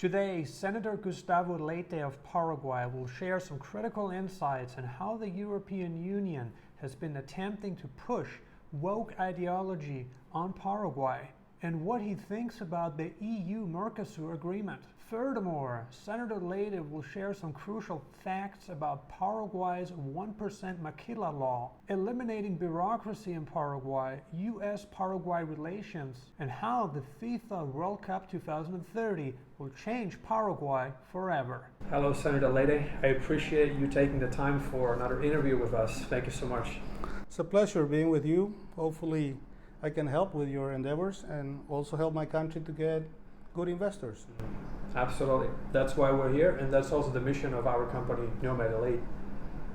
Today, Senator Gustavo Leite of Paraguay will share some critical insights on how the European Union has been attempting to push woke ideology on Paraguay and what he thinks about the EU Mercosur agreement. Furthermore, Senator Leite will share some crucial facts about Paraguay's 1% Maquila Law, eliminating bureaucracy in Paraguay, US-Paraguay relations, and how the FIFA World Cup 2030 will change Paraguay forever. Hello, Senator Leite. I appreciate you taking the time for another interview with us. Thank you so much. It's a pleasure being with you. Hopefully, I can help with your endeavors and also help my country to get good investors. Absolutely. That's why we're here, and that's also the mission of our company, Nomad Elite.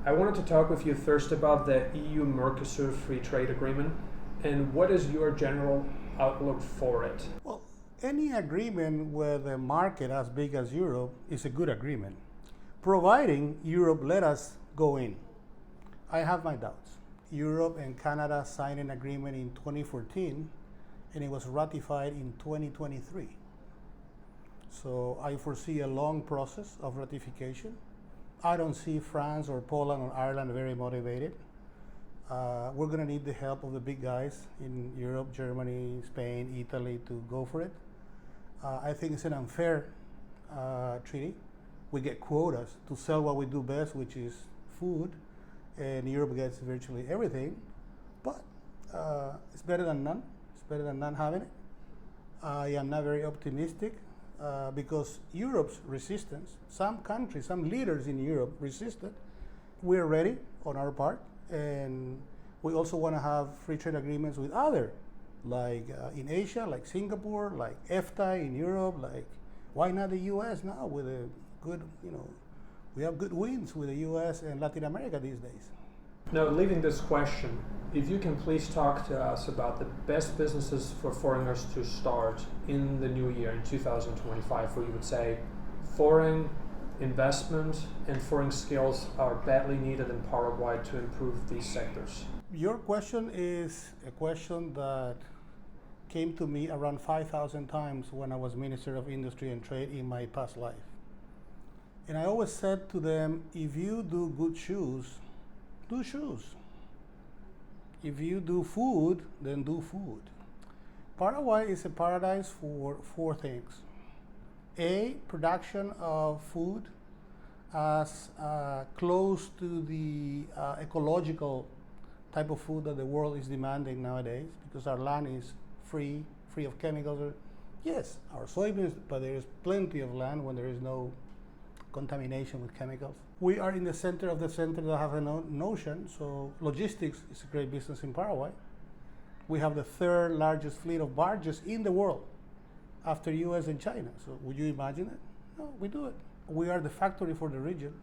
I wanted to talk with you first about the EU Mercosur free trade agreement, and what is your general outlook for it? Well, any agreement with a market as big as Europe is a good agreement, providing Europe let us go in. I have my doubts. Europe and Canada signed an agreement in 2014, and it was ratified in 2023. So I foresee a long process of ratification. I don't see France or Poland or Ireland very motivated. We're going to need the help of the big guys in Europe, Germany, Spain, Italy to go for it. I think it's an unfair treaty. We get quotas to sell what we do best, which is food, and Europe gets virtually everything. But it's better than none. It's better than none having it. I am not very optimistic. Because Europe's resistance, some countries, some leaders in Europe resisted. We're ready on our part, and we also want to have free trade agreements with other, like in Asia, like Singapore, like EFTA in Europe, like why not the US now with a good, we have good wins with the US and Latin America these days. Now, leaving this question, if you can please talk to us about the best businesses for foreigners to start in the new year, in 2025, where you would say foreign investment and foreign skills are badly needed in Paraguay to improve these sectors. Your question is a question that came to me around 5,000 times when I was Minister of Industry and Trade in my past life. And I always said to them, if you do good shoes, do shoes. If you do food, then do food. Paraguay is a paradise for four things. A, production of food as close to the ecological type of food that the world is demanding nowadays, because our land is free of chemicals. Yes, our soybeans, but there is plenty of land when there is no contamination with chemicals. We are in the center of the center that have an ocean, so logistics is a great business in Paraguay. We have the third largest fleet of barges in the world after US and China. So would you imagine it? No, we do it. We are the factory for the region,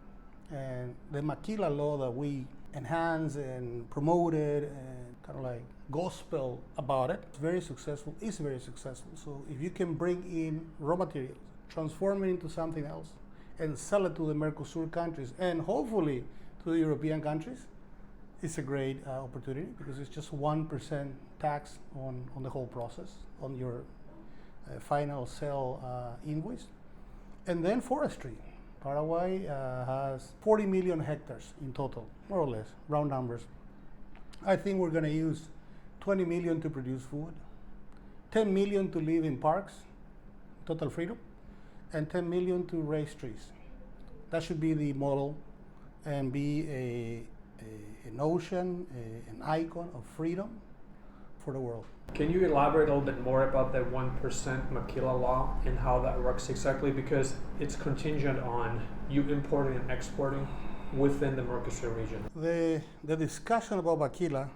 and the Maquila Law that we enhanced and promoted and kind of like gospel about it, it's very successful, is very successful. So if you can bring in raw materials, transform it into something else, and sell it to the Mercosur countries and hopefully to the European countries, it's a great opportunity, because it's just 1% tax on the whole process, on your final sell invoice. And then forestry. Paraguay has 40 million hectares in total, more or less, round numbers. I think we're going to use 20 million to produce food, 10 million to live in parks, total freedom, and 10 million to raise trees. That should be the model and be an ocean, an icon of freedom for the world. Can you elaborate a little bit more about the 1% Maquila Law and how that works exactly? Because it's contingent on you importing and exporting within the Mercosur region. The discussion about Maquila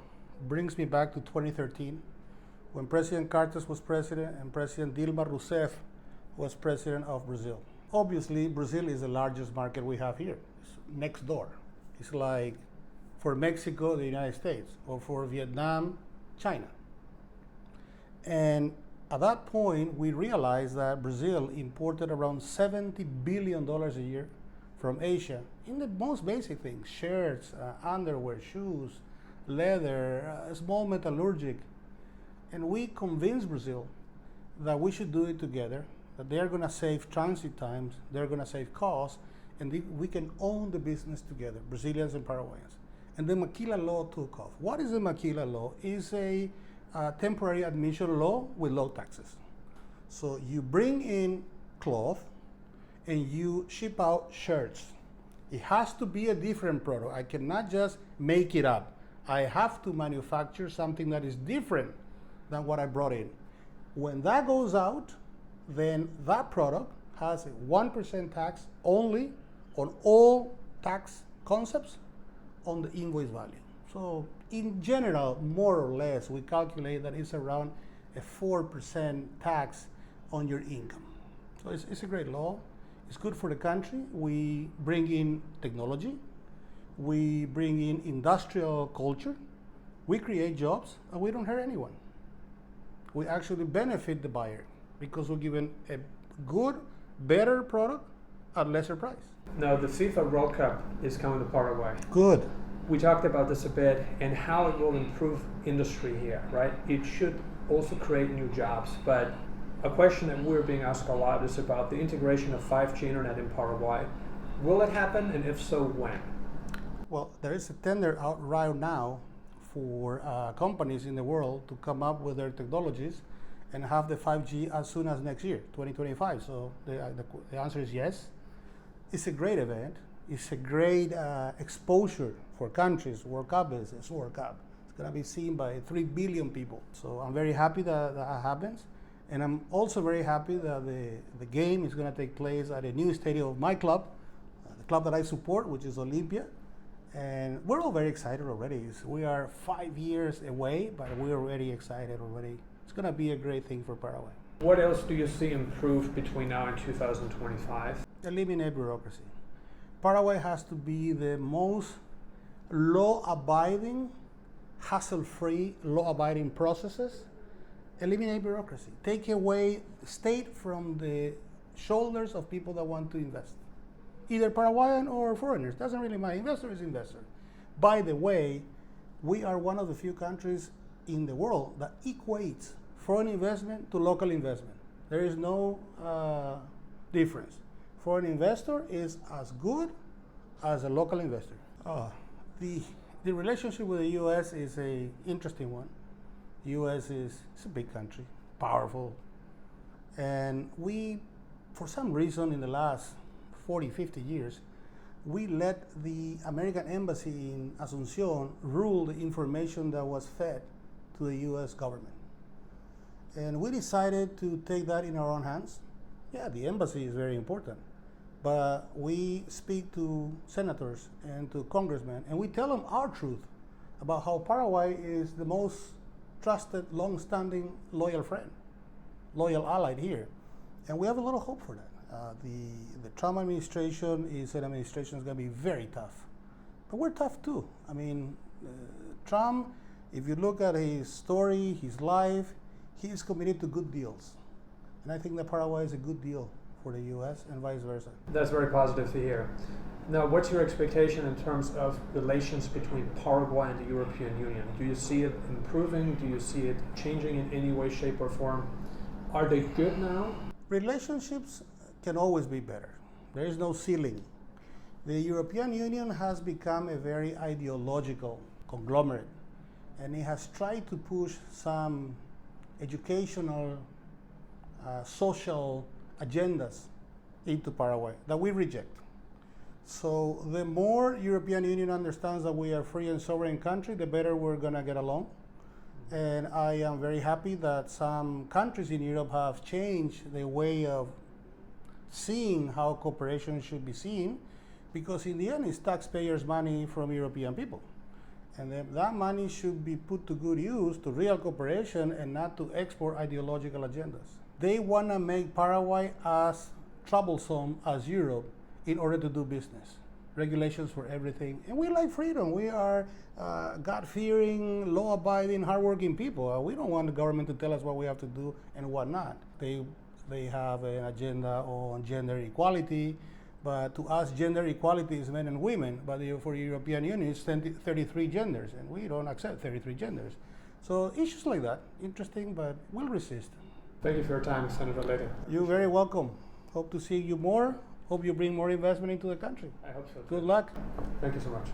brings me back to 2013, when President Cartes was president and President Dilma Rousseff was president of Brazil. Obviously, Brazil is the largest market we have here. It's next door. It's like for Mexico, the United States, or for Vietnam, China. And at that point, we realized that Brazil imported around $70 billion a year from Asia in the most basic things: shirts, underwear, shoes, leather, small metallurgic. And we convinced Brazil that we should do it together, that they're going to save transit times, they're going to save costs, and we can own the business together, Brazilians and Paraguayans. And the Maquila Law took off. What is the Maquila Law? It's a temporary admission law with low taxes. So you bring in cloth and you ship out shirts. It has to be a different product. I cannot just make it up. I have to manufacture something that is different than what I brought in. When that goes out, then that product has a 1% tax only on all tax concepts on the invoice value. So in general, more or less, we calculate that it's around a 4% tax on your income. So it's a great law. It's good for the country. We bring in technology. We bring in industrial culture. We create jobs, and we don't hurt anyone. We actually benefit the buyer because we're given a good, better product at lesser price. Now, the FIFA World Cup is coming to Paraguay. Good. We talked about this a bit and how it will improve industry here, right? It should also create new jobs, but a question that we're being asked a lot is about the integration of 5G internet in Paraguay. Will it happen, and if so, when? Well, there is a tender out right now for companies in the world to come up with their technologies and have the 5G as soon as next year, 2025. So the answer is yes. It's a great event. It's a great exposure for countries. World Cup is World Cup. It's going to be seen by 3 billion people. So I'm very happy that that happens. And I'm also very happy that the game is going to take place at a new stadium of my club, the club that I support, which is Olympia. And we're all very excited already. We are 5 years away, but we're already excited already. It's going to be a great thing for Paraguay. What else do you see improved between now and 2025? Eliminate bureaucracy. Paraguay has to be the most law-abiding, hassle-free, law-abiding processes. Eliminate bureaucracy. Take away state from the shoulders of people that want to invest. Either Paraguayan or foreigners. Doesn't really matter. Investor is investor. By the way, we are one of the few countries in the world that equates foreign investment to local investment. There is no difference. Foreign investor is as good as a local investor. The relationship with the U.S. is an interesting one. U.S. is a big country, powerful, and we, for some reason in the last 40, 50 years, we let the American embassy in Asunción rule the information that was fed to the U.S. government. And we decided to take that in our own hands. Yeah, the embassy is very important, but we speak to senators and to congressmen, and we tell them our truth about how Paraguay is the most trusted, long-standing, loyal friend, loyal ally here. And we have a lot of hope for that. The Trump administration is an administration that's going to be very tough. But we're tough too. I mean, Trump, if you look at his story, his life, he is committed to good deals. And I think that Paraguay is a good deal for the U.S. and vice versa. That's very positive to hear. Now, what's your expectation in terms of relations between Paraguay and the European Union? Do you see it improving? Do you see it changing in any way, shape, or form? Are they good now? Relationships can always be better. There is no ceiling. The European Union has become a very ideological conglomerate, and it has tried to push some educational, social agendas into Paraguay that we reject. So the more European Union understands that we are a free and sovereign country, the better we're going to get along. And I am very happy that some countries in Europe have changed their way of seeing how cooperation should be seen, because in the end it's taxpayers' money from European people. And then that money should be put to good use to real cooperation and not to export ideological agendas. They want to make Paraguay as troublesome as Europe in order to do business. Regulations for everything. And we like freedom. We are God-fearing, law-abiding, hardworking people. We don't want the government to tell us what we have to do and what not. They have an agenda on gender equality, but to us, gender equality is men and women, but for the European Union, it's 33 genders, and we don't accept 33 genders. So issues like that, interesting, but we'll resist. Thank you for your time, Senator Leite. You're very welcome. Hope to see you more. Hope you bring more investment into the country. I hope so. Good luck. Thank you so much.